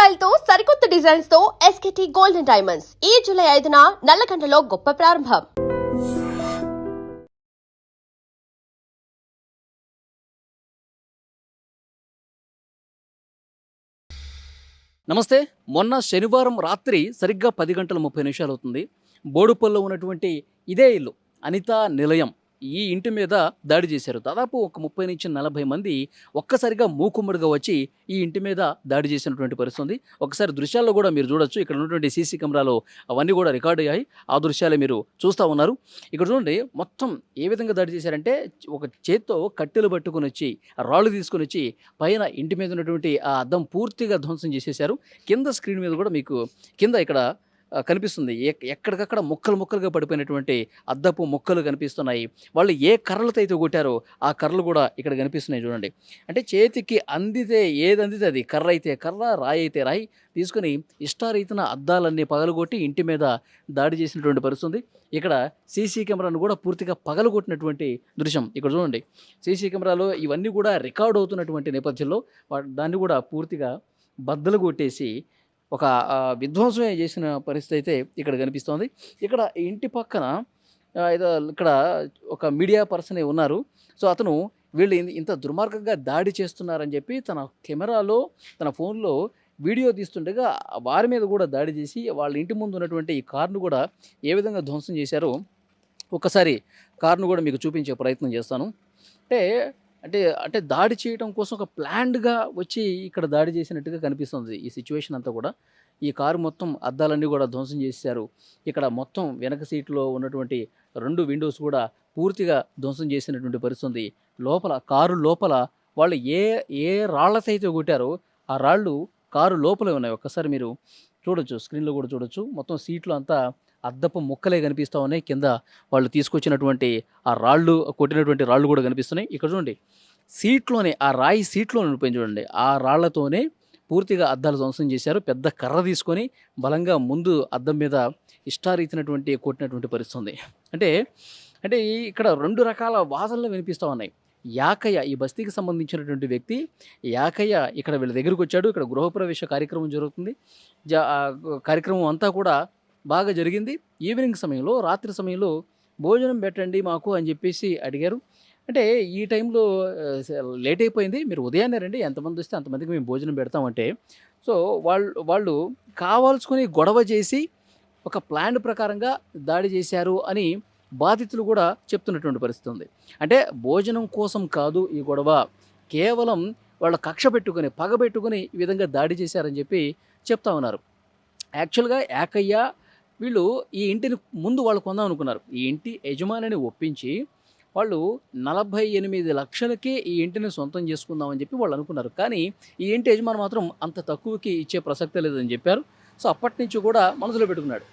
Style తో సరికొత్త designs తో ఎస్కేటీ గోల్డెన్ డైమండ్స్ ఈ జూలై 5న నల్లకంటలో గొప్ప ప్రారంభం. నమస్తే. మొన్న శనివారం రాత్రి సరిగ్గా 10 గంటల 30 నిమిషాలు అవుతుంది. బోడుపల్లో ఉన్నటువంటి ఇదే ఇల్లు అనితా నిలయం. ఈ ఇంటి మీద దాడి చేశారు. దాదాపు ఒక 30 నుంచి 40 మంది ఒక్కసారిగా మూకుమ్మడిగా వచ్చి ఈ ఇంటి మీద దాడి చేసినటువంటి పరిస్థితి ఉంది. ఒకసారి దృశ్యాల్లో కూడా మీరు చూడొచ్చు. ఇక్కడ ఉన్నటువంటి సీసీ కెమెరాలో అవన్నీ కూడా రికార్డ్ అయ్యాయి. ఆ దృశ్యాలే మీరు చూస్తూ ఉన్నారు. ఇక్కడ చూడండి, మొత్తం ఏ విధంగా దాడి చేశారంటే ఒక చేత్తో కట్టెలు పట్టుకొని వచ్చి రాళ్ళు తీసుకొని వచ్చి పైన ఇంటి మీద ఉన్నటువంటి ఆ అద్దం పూర్తిగా ధ్వంసం చేసేశారు. కింద స్క్రీన్ మీద కూడా మీకు కింద ఇక్కడ కనిపిస్తుంది. ఎక్కడికక్కడ ముక్కలుగా పడిపోయినటువంటి అద్దపు ముక్కలు కనిపిస్తున్నాయి. వాళ్ళు ఏ కర్రలతో అయితే కొట్టారో ఆ కర్రలు కూడా ఇక్కడ కనిపిస్తున్నాయి చూడండి. అంటే చేతికి అందితే ఏది అందితే అది, కర్ర అయితే కర్ర, రాయి అయితే రాయి తీసుకుని ఇష్టారీతిన అద్దాలన్నీ పగలగొట్టి ఇంటి మీద దాడి చేసినటువంటి పరిస్థితి. ఇక్కడ సీసీ కెమెరాను కూడా పూర్తిగా పగలగొట్టినటువంటి దృశ్యం ఇక్కడ చూడండి. సీసీ కెమెరాలో ఇవన్నీ కూడా రికార్డ్ అవుతున్నటువంటి నేపథ్యంలో దాన్ని కూడా పూర్తిగా బద్దలు కొట్టేసి ఒక విధ్వంసమే చేసిన పరిస్థితి అయితే ఇక్కడ కనిపిస్తోంది. ఇక్కడ ఇంటి పక్కన ఇక్కడ ఒక మీడియా పర్సనే ఉన్నారు. సో అతను వీళ్ళు ఇంత దుర్మార్గంగా దాడి చేస్తున్నారని చెప్పి తన కెమెరాలో తన ఫోన్లో వీడియో తీస్తుండగా వారి మీద కూడా దాడి చేసి వాళ్ళ ఇంటి ముందు ఉన్నటువంటి ఈ కార్ను కూడా ఏ విధంగా ధ్వంసం చేశారో ఒక్కసారి కార్ను కూడా మీకు చూపించే ప్రయత్నం చేస్తాను. అంటే అంటే దాడి చేయడం కోసం ఒక ప్లాన్డ్గా వచ్చి ఇక్కడ దాడి చేసినట్టుగా కనిపిస్తుంది ఈ సిచ్యువేషన్ అంతా కూడా. ఈ కారు మొత్తం అద్దాలన్నీ కూడా ధ్వంసం చేశారు. ఇక్కడ మొత్తం వెనక సీట్లో ఉన్నటువంటి 2 విండోస్ కూడా పూర్తిగా ధ్వంసం చేసినటువంటి పరిస్థితి. కారు లోపల వాళ్ళు ఏ రాళ్లతైతే కొట్టారో ఆ రాళ్ళు కారు లోపలే ఉన్నాయి. ఒక్కసారి మీరు చూడొచ్చు, స్క్రీన్లో కూడా చూడొచ్చు. మొత్తం సీట్లో అంతా అద్దపు ముక్కలే కనిపిస్తూ ఉన్నాయి. కింద వాళ్ళు తీసుకొచ్చినటువంటి ఆ రాళ్ళు, కొట్టినటువంటి రాళ్ళు కూడా కనిపిస్తున్నాయి. ఇక్కడ చూడండి, సీట్లోనే ఆ రాయి సీట్లో ఉండిపోయింది చూడండి. ఆ రాళ్లతోనే పూర్తిగా అద్దాలు ధ్వంసం చేశారు. పెద్ద కర్ర తీసుకొని బలంగా ముందు అద్దం మీద ఇష్టారీతినటువంటి కొట్టినటువంటి పరిస్థితి. అంటే ఇక్కడ 2 రకాల వాదనలు వినిపిస్తూ ఉన్నాయి. యాకయ్య, ఈ బస్తీకి సంబంధించినటువంటి వ్యక్తి యాకయ్య ఇక్కడ వీళ్ళ దగ్గరికి వచ్చాడు. ఇక్కడ గృహప్రవేశ కార్యక్రమం జరుగుతుంది. కార్యక్రమం అంతా కూడా బాగా జరిగింది. ఈవినింగ్ సమయంలో, రాత్రి సమయంలో భోజనం పెట్టండి మాకు అని చెప్పేసి అడిగారు. అంటే ఈ టైంలో లేట్ అయిపోయింది, మీరు ఉదయాన్నే రండి, ఎంతమంది వస్తే అంతమందికి మేము భోజనం పెడతామంటే, సో వాళ్ళు కావాల్సుకొని గొడవ చేసి ఒక ప్లాన్ ప్రకారంగా దాడి చేశారు అని బాధితులు కూడా చెప్తున్నటువంటి పరిస్థితి ఉంది. అంటే భోజనం కోసం కాదు ఈ గొడవ, కేవలం వాళ్ళ కక్ష పెట్టుకొని పగబెట్టుకొని ఈ విధంగా దాడి చేశారని చెప్పి చెప్తా ఉన్నారు. యాక్చువల్గా యాకయ్య వీళ్ళు ఈ ఇంటిని ముందు వాళ్ళు కొందాం అనుకున్నారు. ఈ ఇంటి యజమానిని ఒప్పించి వాళ్ళు 48 లక్షలకే ఈ ఇంటిని సొంతం చేసుకుందామని చెప్పి వాళ్ళు అనుకున్నారు. కానీ ఈ ఇంటి యజమాని మాత్రం అంత తక్కువకి ఇచ్చే ప్రసక్తే లేదని చెప్పారు. సో అప్పటి నుంచి కూడా మనసులో పెట్టుకున్నాడు.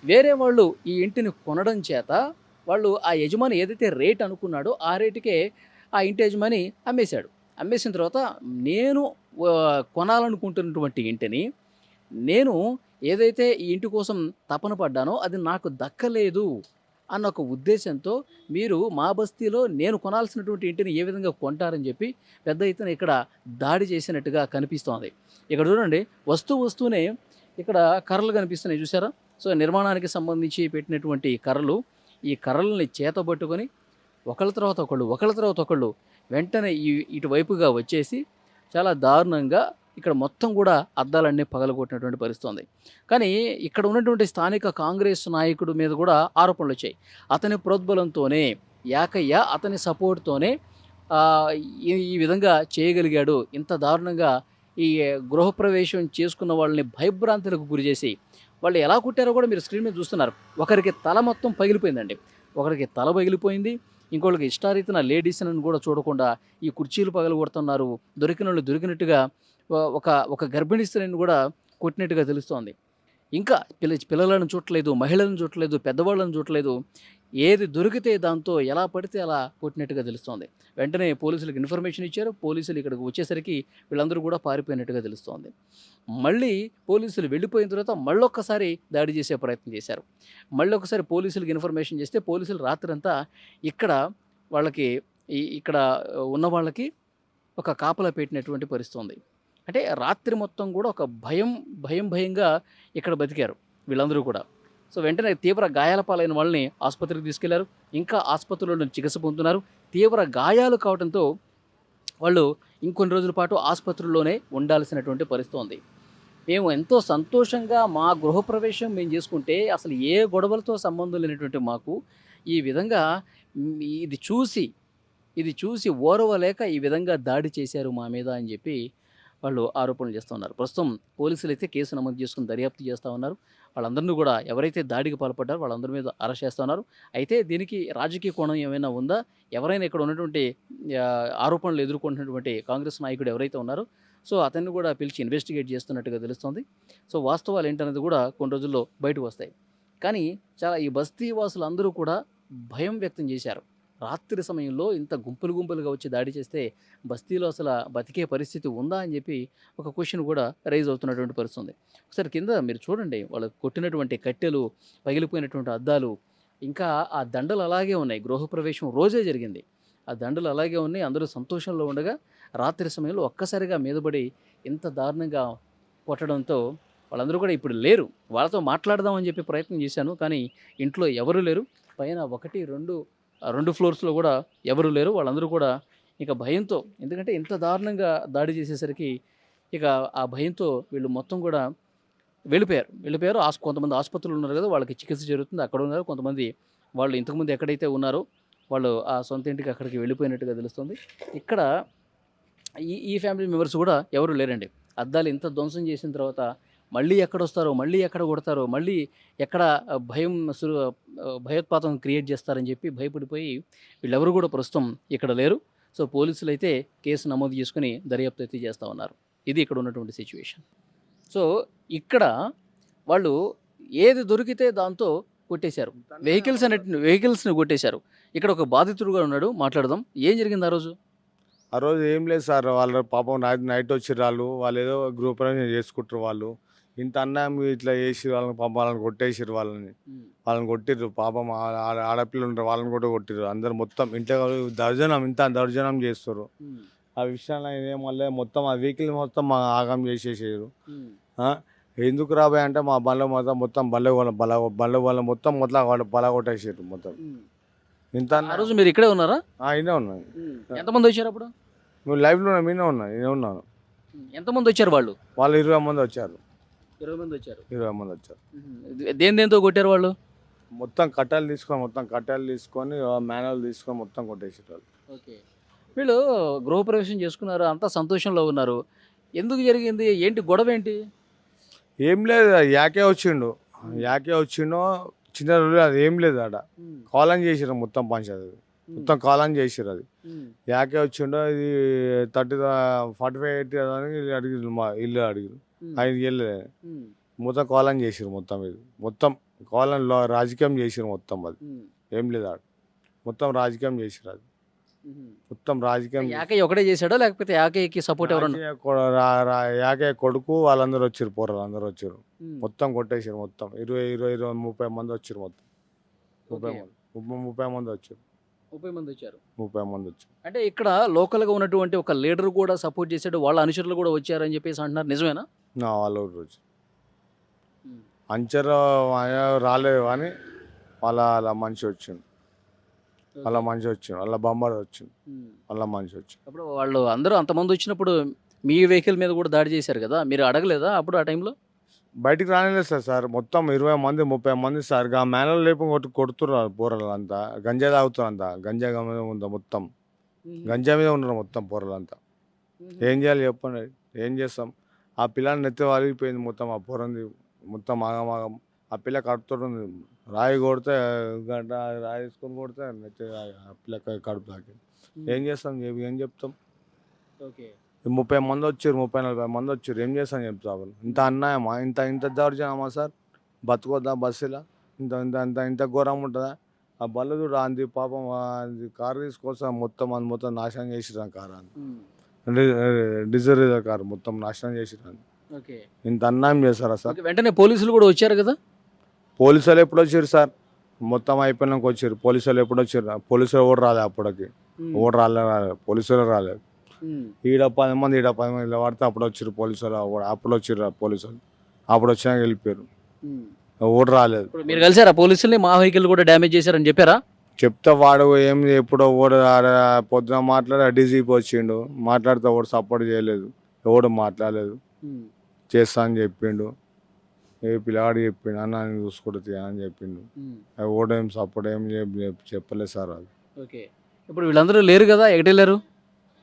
వేరే వాళ్ళు ఈ ఇంటిని కొనడం చేత వాళ్ళు ఆ యజమాని ఏదైతే రేట్ అనుకున్నాడో ఆ రేటుకే ఆ ఇంటి యజమాని అమ్మేశాడు. అమ్మేసిన తర్వాత నేను కొనాలనుకుంటున్నటువంటి ఇంటిని, నేను ఏదైతే ఈ ఇంటి కోసం తపన పడ్డానో అది నాకు దక్కలేదు అన్న ఒక ఉద్దేశంతో మీరు మా బస్తీలో నేను కొనాల్సినటువంటి ఇంటిని ఏ విధంగా కొంటారని చెప్పి పెద్ద ఎత్తున ఇక్కడ దాడి చేసినట్టుగా కనిపిస్తోంది. ఇక్కడ చూడండి, వస్తూనే ఇక్కడ కర్రలు కనిపిస్తున్నాయి చూసారా. సో నిర్మాణానికి సంబంధించి పెట్టినటువంటి కర్రలు, ఈ కర్రలని చేతబట్టుకొని ఒకళ్ళ తర్వాత ఒకళ్ళు వెంటనే ఇటువైపుగా వచ్చేసి చాలా దారుణంగా ఇక్కడ మొత్తం కూడా అద్దాలన్నీ పగలగొట్టినటువంటి పరిస్థితి ఉంది. కానీ ఇక్కడ ఉన్నటువంటి స్థానిక కాంగ్రెస్ నాయకుడి మీద కూడా ఆరోపణలు వచ్చాయి. అతని ప్రోద్బలంతోనే, యాకయ్య అతని సపోర్ట్తోనే ఈ విధంగా చేయగలిగాడు. ఇంత దారుణంగా ఈ గృహప్రవేశం చేసుకున్న వాళ్ళని భయభ్రాంతులకు గురి చేసి వాళ్ళు ఎలా కుట్టారో కూడా మీరు స్క్రీన్ మీద చూస్తున్నారు. ఒకరికి తల మొత్తం పగిలిపోయిందండి, ఒకరికి తల పగిలిపోయింది. ఇంకోళ్ళకి ఇష్టారీతిన లేడీస్ అని కూడా చూడకుండా ఈ కుర్చీలు పగలగొడుతున్నారు. దొరికిన వాళ్ళు దొరికినట్టుగా ఒక గర్భిణీ స్త్రీని కూడా కొట్టినట్టుగా తెలుస్తోంది. ఇంకా పిల్లలను చూడలేదు, మహిళలను చూడలేదు, పెద్దవాళ్ళని చూడలేదు. ఏది దొరికితే దాంతో ఎలా పడితే అలా కొట్టినట్టుగా తెలుస్తోంది. వెంటనే పోలీసులకు ఇన్ఫర్మేషన్ ఇచ్చారు. పోలీసులు ఇక్కడికి వచ్చేసరికి వీళ్ళందరూ కూడా పారిపోయినట్టుగా తెలుస్తోంది. మళ్ళీ పోలీసులు వెళ్ళిపోయిన తర్వాత మళ్ళొక్కసారి దాడి చేసే ప్రయత్నం చేశారు. మళ్ళొకసారి పోలీసులకు ఇన్ఫర్మేషన్ చేస్తే పోలీసులు రాత్రంతా ఇక్కడ వాళ్ళకి ఇక్కడ ఉన్న వాళ్ళకి ఒక కాపలా పెట్టినటువంటి పరిస్థితి ఉంది. అంటే రాత్రి మొత్తం కూడా ఒక భయంగా ఇక్కడ బతికారు వీళ్ళందరూ కూడా. సో వెంటనే తీవ్ర గాయాల పాలైన వాళ్ళని ఆసుపత్రికి తీసుకెళ్లారు. ఇంకా ఆసుపత్రిలో చికిత్స పొందుతున్నారు. తీవ్ర గాయాలు కావడంతో వాళ్ళు ఇంకొన్ని రోజుల పాటు ఆసుపత్రిలోనే ఉండాల్సినటువంటి పరిస్థితి ఉంది. మేము ఎంతో సంతోషంగా మా గృహప్రవేశం మేము చేసుకుంటే అసలు ఏ గొడవలతో సంబంధం లేనటువంటి మాకు ఈ విధంగా ఇది చూసి ఓర్వలేక ఈ విధంగా దాడి చేశారు మా మీద అని చెప్పి వాళ్ళు ఆరోపణలు చేస్తూ ఉన్నారు. ప్రస్తుతం పోలీసులు అయితే కేసు నమోదు చేసుకుని దర్యాప్తు చేస్తూ ఉన్నారు. వాళ్ళందరినీ కూడా ఎవరైతే దాడికి పాల్పడ్డారో వాళ్ళందరి మీద అరెస్ట్ చేస్తూ ఉన్నారు. అయితే దీనికి రాజకీయ కోణం ఏమైనా ఉందా, ఎవరైనా ఇక్కడ ఉన్నటువంటి ఆరోపణలు ఎదుర్కొంటున్నటువంటి కాంగ్రెస్ నాయకుడు ఎవరైతే ఉన్నారో సో అతన్ని కూడా పిలిచి ఇన్వెస్టిగేట్ చేస్తున్నట్టుగా తెలుస్తుంది. సో వాస్తవాలు ఏంటనేది కూడా కొన్ని రోజుల్లో బయటకు వస్తాయి. కానీ చాలా ఈ బస్తీ వాసులు అందరూ కూడా భయం వ్యక్తం చేశారు. రాత్రి సమయంలో ఇంత గుంపులుగా వచ్చి దాడి చేస్తే బస్తీలో అసలు బతికే పరిస్థితి ఉందా అని చెప్పి ఒక క్వశ్చన్ కూడా రైజ్ అవుతున్నటువంటి పరిస్థితి ఉంది. ఒకసారి కింద మీరు చూడండి, వాళ్ళు కొట్టినటువంటి కట్టెలు, పగిలిపోయినటువంటి అద్దాలు, ఇంకా ఆ దండలు అలాగే ఉన్నాయి. గృహప్రవేశం రోజే జరిగింది, ఆ దండలు అలాగే ఉన్నాయి. అందరూ సంతోషంలో ఉండగా రాత్రి సమయంలో ఒక్కసారిగా మీదపడి ఇంత దారుణంగా కొట్టడంతో వాళ్ళందరూ కూడా ఇప్పుడు లేరు. వాళ్ళతో మాట్లాడదామని చెప్పి ప్రయత్నం చేశాను, కానీ ఇంట్లో ఎవరు లేరు. పైన 1, 2 ఫ్లోర్స్లో కూడా ఎవరు లేరు. వాళ్ళందరూ కూడా ఇక భయంతో, ఎందుకంటే ఇంత దారుణంగా దాడి చేసేసరికి ఇక ఆ భయంతో వీళ్ళు మొత్తం కూడా వెళ్ళిపోయారు. కొంతమంది ఆసుపత్రులు ఉన్నారు కదా, వాళ్ళకి చికిత్స జరుగుతుంది, అక్కడ ఉన్నారు. కొంతమంది వాళ్ళు ఇంతకుముందు ఎక్కడైతే ఉన్నారో వాళ్ళు ఆ సొంత ఇంటికి అక్కడికి వెళ్ళిపోయినట్టుగా తెలుస్తుంది. ఇక్కడ ఈ ఫ్యామిలీ మెంబర్స్ కూడా ఎవరు లేరండి. అద్దాలు ఇంత ధ్వంసం చేసిన తర్వాత మళ్ళీ ఎక్కడొస్తారో, మళ్ళీ ఎక్కడ కొడతారో, మళ్ళీ ఎక్కడ భయోత్పాతం క్రియేట్ చేస్తారని చెప్పి భయపడిపోయి వీళ్ళెవరు కూడా ప్రస్తుతం ఇక్కడ లేరు. సో పోలీసులు అయితే కేసు నమోదు చేసుకుని దర్యాప్తు అయితే చేస్తూ ఉన్నారు. ఇది ఇక్కడ ఉన్నటువంటి సిచ్యువేషన్. సో ఇక్కడ వాళ్ళు ఏది దొరికితే దాంతో కొట్టేశారు, వెహికల్స్ని కొట్టేశారు. ఇక్కడ ఒక బాధితుడుగా ఉన్నాడు, మాట్లాడదాం. ఏం జరిగింది ఆ రోజు ఏం లేదు సార్, వాళ్ళ పాపం నైట్ వచ్చిర్రు. వాళ్ళు ఏదో గ్రూప్ చేసుకుంటారు. వాళ్ళు ఇంత అన్యాయం ఇట్లా చేసి వాళ్ళని పాపం వాళ్ళని కొట్టేసారు. వాళ్ళని కొట్టిర్రు. పాపం ఆడపిల్లలు ఉంటారు, వాళ్ళని కూడా కొట్టిర్రు. అందరు మొత్తం ఇంట్లో ఇంత దర్జనం చేస్తారు. ఆ విషయాన్ని ఏమల్లే మొత్తం ఆ వెహికల్ మొత్తం మా ఆగం చేసేసారు. ఎందుకు రాబాయ్ అంటే మా బండ్ల మొత్తం బండ్ల వల్ల మొత్తం బల కొట్టేసారు మొత్తం. ఇంత రోజు మీరు ఇక్కడే ఉన్నారా? అయినా ఉన్నాను. ఎంతమంది వచ్చారు అప్పుడు? నువ్వు లైవ్లో నేనే ఉన్నాను. ఎంతమంది వచ్చారు? వాళ్ళు 20 మంది వచ్చారు. 20 మంది వచ్చారు. 20 మంది వచ్చారు. దేంతో కొట్టారు వాళ్ళు? మొత్తం కట్టెలు తీసుకొని మాన్యువల్ తీసుకొని మొత్తం కొట్టేసారు వాళ్ళు. ఓకే. వీళ్ళు గృహప్రవేశం చేసుకున్నారు, అంతా సంతోషంలో ఉన్నారు. ఎందుకు జరిగింది? ఏంటి గొడవ ఏంటి? ఏం లేదు, యాకే వచ్చిండో చిన్న రోజు, అది ఏం లేదు. ఆడ కాలం చేసిరు మొత్తం పంచాయతీ మొత్తం కాలం చేసిరు. అది యాకే వచ్చిండో, ఇది 45-80 అని అడిగిరు. మా ఇల్లు అడిగిరు, 5 ఏళ్ళు మొత్తం కాలం చేసిరు. మొత్తం ఇది మొత్తం కాలంలో రాజకీయం చేసిరు మొత్తం. అది ఏం లేదు, ఆడ మొత్తం రాజకీయం చేసిరు. అది మొత్తం రాజకీయం. యాకయ్య ఒకటే చేశాడో లేకపోతే యాకయ్యకి సపోర్ట్ ఎవరన్నా? యాకయ్య కొడుకు వాళ్ళందరూ వచ్చారు, పోరాలు అందరూ వచ్చారు. మొత్తం కొట్టేసారు. మొత్తం 20-30 మంది వచ్చారు. మొత్తం 30 మంది వచ్చారు. 30 మంది వచ్చారు. అంటే ఇక్కడ లోకల్గా ఉన్నటువంటి ఒక లీడర్ కూడా సపోర్ట్ చేశాడు, వాళ్ళ అనుచరులు కూడా వచ్చారని చెప్పేసి అంటున్నారు. నిజమేనా? వాళ్ళు రోజు అంచరు రాలేదు కానీ వాళ్ళ మనిషి వచ్చిండు. వాళ్ళ బొమ్మడు వచ్చిండు. వాళ్ళ మనిషి వచ్చిండు. అప్పుడు వాళ్ళు అందరూ అంతమంది వచ్చినప్పుడు మీ వెహికల్ మీద కూడా దాడి చేశారు కదా, మీరు అడగలేదా అప్పుడు ఆ టైంలో? బయటికి రానిలేదు సార్. మొత్తం 20 మంది 30 మంది సార్. మేనలు లేపు కొడుతున్నారు పోరలు అంతా. గంజా తాగుతారు అంతా. గంజా ఉందా మొత్తం, గంజా మీద ఉన్నారు మొత్తం పోరలు అంతా. ఏం చేయాలి చెప్పండి? ఏం చేస్తాం? ఆ పిల్లని నెత్తి వాలిగిపోయింది మొత్తం. ఆ పోరంది మొత్తం ఆగమాగం. ఆ పిల్ల కడుపుతుంది. రాయి కొడితే రాయి తీసుకొని కొడితే నెత్తి ఆ పిల్ల కడుపు తాకింది. ఏం చేస్తాం? ఏం చెప్తాం? ఓకే. 30 మంది వచ్చారు, 30-40 మంది వచ్చారు. ఏం చేస్తాను చెప్తావు? ఇంత అన్యాయమా? ఇంత దౌర్జన్యమా సార్? బతుకోద్దా బస్సులో? ఇంత ఘోరం ఉంటుందా? ఆ బళ్ళు చూడ అంది పాపం. అది కారు తీసుకొస్తా మొత్తం నాశనం చేసిరా. కారు అంది డీజిల్ కారు మొత్తం నాశనం చేసిరా. ఇంత అన్యాయం చేస్తారా సార్? వెంటనే పోలీసులు కూడా వచ్చారు కదా? పోలీసులు ఎప్పుడు వచ్చారు సార్? మొత్తం అయిపోయినాక వచ్చారు. పోలీసులు ఎప్పుడు వచ్చారు? పోలీసులు ఓడి రాలేదు అప్పటికి. ఓడి రాలేదు, పోలీసులు రాలేదు. ఈడ 10 మంది ఈడ 10 మంది ఇలా పడితే అప్పుడు వచ్చారు పోలీసులు, అప్పుడు వచ్చారు పోలీసులు, అప్పుడు వచ్చినాక వెళ్ళిపోయారు, ఓటు రాలేదు. ఇప్పుడు మీరు కలిసారా పోలీసుల్ని? మా వెహికల్ కూడా డ్యామేజ్ చేశారని చెప్పారా? చెప్తే వాడు ఏం ఎప్పుడో ఓడు పొద్దున మాట్లాడి డీజీపీ వచ్చిండు, మాట్లాడితే ఓడు సపోర్ట్ చేయలేదు, ఎవడు మాట్లాడలేదు, చేస్తా అని చెప్పిండు. ఏ పిల్లగాడు చెప్పిండు అన్న నేను చూసుకుంటుంది అని చెప్పిండు. ఓడు ఏం సపోర్ట్ ఏం చెప్పలేదు సార్. అది ఓకే. ఇప్పుడు వీళ్ళందరూ లేరు కదా, ఎక్కడికి వెళ్ళారు?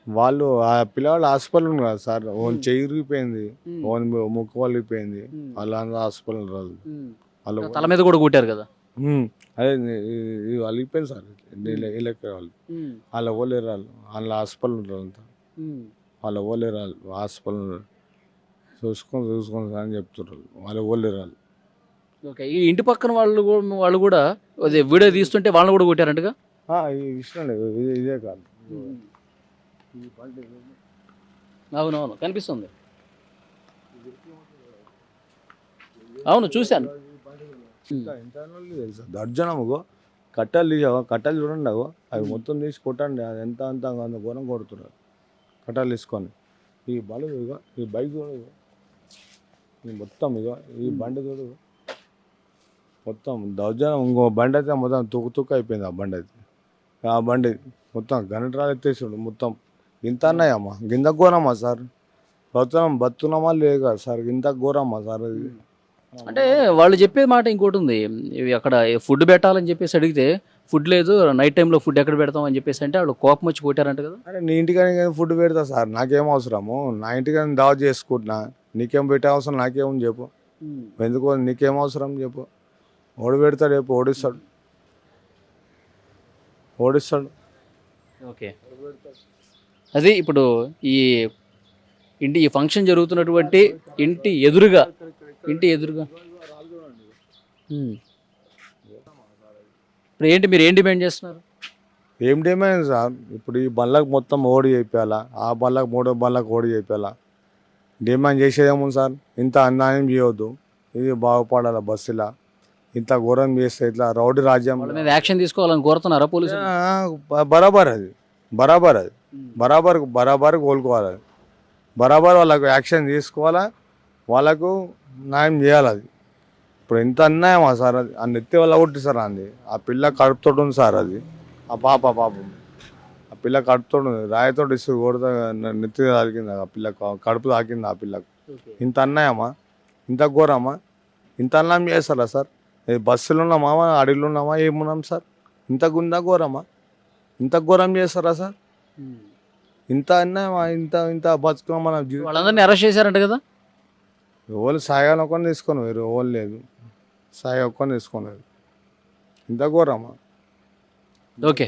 వాళ్ళు ఆ పిల్లవాళ్ళు హాస్పిటల్ ఉంది కదా సార్, ఓన్ చెయ్యి ఇరిగిపోయింది, ఓన్ ముక్కు పలిగిపోయింది, వాళ్ళందరూ హాస్పిటల్ రాదు. వాళ్ళు తల మీద కూడా కొట్టారు కదా. అదే ఇది అలిగిపోయింది సార్, వీళ్ళకి వాళ్ళు వాళ్ళ ఓలేరు వాళ్ళు, వాళ్ళ హాస్పిటల్ ఉంటారు అంతా, వాళ్ళ ఓలేరు వాళ్ళు హాస్పిటల్ చూసుకొని అని చెప్తున్నారు, వాళ్ళ ఓలేరు వాళ్ళు. ఓకే. ఈ ఇంటి పక్కన వాళ్ళు కూడా అదే వీడియో తీస్తుంటే వాళ్ళని కూడా కొట్టారంటగా. ఈ విషయం ఇదే కాదు. అవునవును కనిపిస్తుంది, అవును చూశాను. దర్జనముగో కట్టెలు తీసావో, కట్టెలు చూడండి అగో, అవి మొత్తం తీసి కొట్టండి, అది ఎంత అంత అంత ఘోరం కొడుతున్నారు కట్టెలు తీసుకొని. ఈ బలు ఇగో, ఈ బైక్ చూడు ఇగో, ఈ మొత్తం ఇగో ఈ బండి చూడు మొత్తం దర్జనం. ఇంకో బండి అయితే మొత్తం తుక్కు అయిపోయింది ఆ బండి అయితే. ఆ బండి మొత్తం గణిట్రాలు ఎత్తేసాడు మొత్తం. ఇంత అన్నాయమ్మా, గింత ఘోరమ్మా సార్, ప్రభుత్వం బతున్నామా లేదు కదా సార్, ఇంత ఘోరమ్మా సార్. అది అంటే వాళ్ళు చెప్పే మాట ఇంకోటి ఉంది, ఇవి అక్కడ ఫుడ్ పెట్టాలని చెప్పేసి అడిగితే ఫుడ్ లేదు, నైట్ టైంలో ఫుడ్ ఎక్కడ పెడతాం అని చెప్పేసి అంటే వాళ్ళు కోపం వచ్చి కొట్టారంట కదా. అరే నీ ఇంటికాని ఫుడ్ పెడతా సార్, నాకేం అవసరము, నా ఇంటికాని దావత్ చేసుకుంటున్నా, నీకేం పెట్టే అవసరం నాకేమని చెప్పు, ఎందుకో నీకేం అవసరం చెప్పు. ఓడి పెడతాడు చెప్పు, ఓడిస్తాడు. ఓకే. అది ఇప్పుడు ఈ ఈ ఫంక్షన్ జరుగుతున్నటువంటి ఇంటి ఎదురుగా ఇప్పుడు ఏంటి మీరు ఏం డిమాండ్ చేస్తున్నారు? ఏం డిమాండ్ సార్, ఇప్పుడు ఈ బండ్లకు మొత్తం ఓడి చేయాలా, ఆ బండ్లకు 3 బండ్లకు ఓడి చేయాలా, డిమాండ్ చేసేదేమో సార్. ఇంత అన్యాయం చేయవద్దు, ఇది బాగుపడాలి బస్సులా. ఇంత ఘోరం చేస్తే ఇట్లా రౌడీ రాజ్యం వాళ్ళ మీద యాక్షన్ తీసుకోవాలని కోరుతున్నారా పోలీసులు? బరాబర్ అది బరాబర్ కోలుకోవాలి, అది బరాబర్ వాళ్ళకు యాక్షన్ తీసుకోవాలా, వాళ్ళకు న్యాయం చేయాలి. అది ఇప్పుడు ఎంత అన్యాయమా సార్, అది ఆ నెత్తి వల్ల కొట్టి సార్, అంది ఆ పిల్ల కడుపుతోటి ఉంది సార్, అది ఆ పాపం ఆ పిల్ల కడుపుతోటి ఉంది, రాయితో ఇసు కొడుతా నెత్తి తాకింది, ఆ పిల్ల కడుపు తాకింది ఆ పిల్లకు. ఇంత అన్యాయమా, ఇంత ఘోరమా, ఇంత అన్యాయం చేస్తారా సార్? బస్సులు ఉన్నామా, అడవిలో ఉన్నామా, ఏమున్నాం సార్? ఇంత ఘోరమా, ఇంత ఘోరం చేస్తారా సార్? ఇంత అన్యాయమా, ఇంత బతుకున్నాం మన జీవితం. వాళ్ళందరినీ అరెస్ట్ చేశారంట కదా. ఎవరు సాయాన్ని ఒక్కని తీసుకొని వేరు, ఎవరు లేదు సాయి ఒక్కని తీసుకొని, ఇంత ఘోరమా. ఓకే.